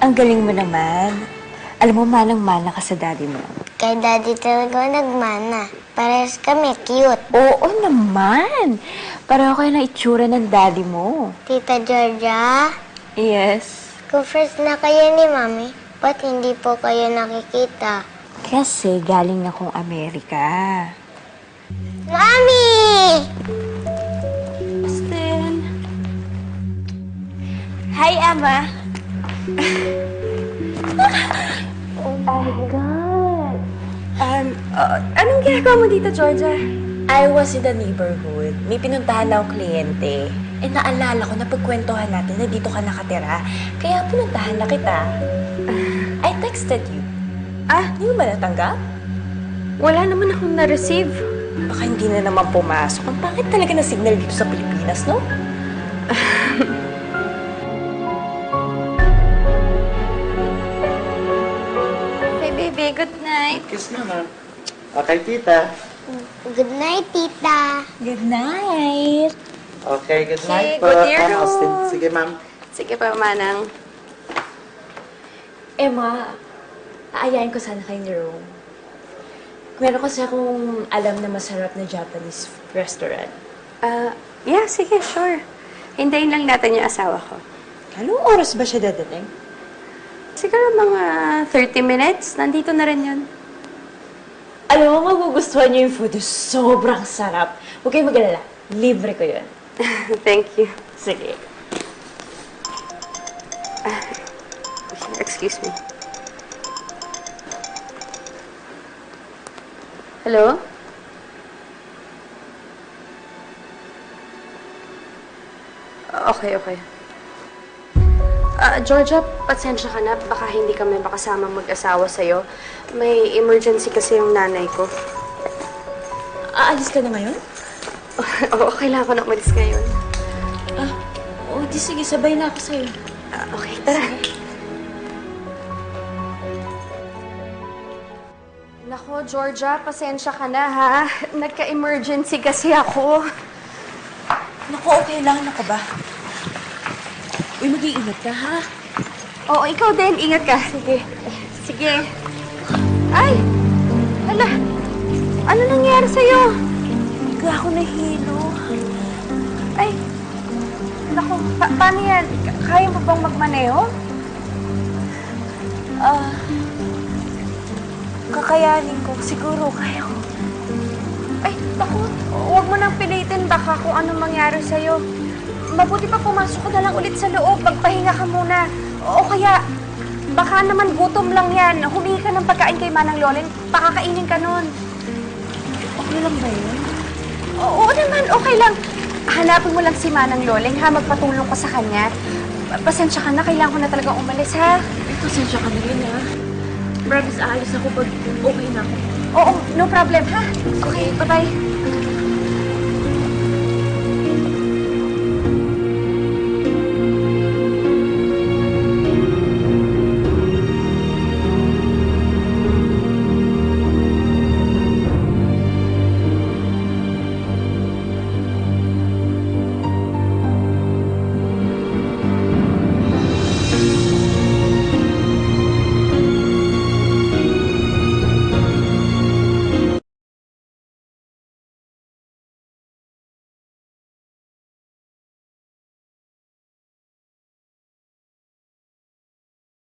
Ang galing mo naman. Alam mo, manang-mana ka sa daddy mo. Kay daddy talaga nagmana. Parehas kami, cute. Oo naman. Pareho kayo ng itsura ng daddy mo. Tita Georgia, Yes. kung first na kayo ni Mami, ba't hindi po kayo nakikita? Kasi galing na kong Amerika. Mami! Austin. Hi, Emma. Oh my God. Anong ginagawa mo dito, Georgia? I was in the neighborhood. May pinuntahan na akong kliyente. Eh, naalala ko na pagkwentuhan natin na dito ka nakatira. Kaya pinuntahan na kita. I texted you. Hindi mo ba natanggap? Wala naman akong na-receive. Baka hindi na naman pumasok. Ang pangit talaga na signal dito sa Pilipinas, no? Hey, baby. Good night. Kiss naman. Okay, tita. Good night, tita. Good night. Okay, good night Okay, po. good year, Ma'am go. Austin. Sige, ma'am. Sige pa, Manang. Emma, aayain ko sana kayo ni Rome. Meron kasi akong alam na masarap na Japanese restaurant. Yeah, sige, sure. Hintayin lang natin yung asawa ko. Anong oras ba siya dadating? Siguro mga 30 minutes. Nandito na rin yun. Alam mo, magugustuhan niyo yung food. Sobrang sarap. Huwag kayong mag-alala. Libre ko yun. Thank you. Sige. Excuse me. Hello? Okay. Georgia, pasensya ka na. Baka hindi kami makasama mag-asawa sa'yo. May emergency kasi yung nanay ko. Aalis ka na ngayon? Oo, kailangan ko na umalis ngayon. Di sige. Sabay na ako sa'yo. Okay, tara. Nako, Georgia, pasensya ka na, ha? Nagka-emergency kasi ako. Naku, okay lang. Naku ba? Uy, mag-iingat ka, ha? Oo, ikaw din. Ingat ka. Sige. Ay! Hala! Ano nangyari sa'yo? Bigla ako nahilo. Ay! Naku, paano yan? Kaya mo bang magmaneho? Kakayanin ko. Siguro kaya ko. Ay, naku, huwag mo nang pilitin baka kung ano mangyari sa'yo. Mabuti pa pumasok ka na lang ulit sa loob. Magpahinga ka muna. O kaya, baka naman gutom lang yan. Humingi ka ng pagkain kay Manang Lolen. Pakakainin ka nun. Okay lang ba yun? Oo naman, okay lang. Hanapin mo lang si Manang Loleng, ha? Magpatulong ka sa kanya. Pasensya ka na, kailangan ko na talagang umalis, ha? Pasensya ka na rin, ha? Promise, aalis ako pag okay na ako. Oo, no problem, ha? Okay, bye-bye.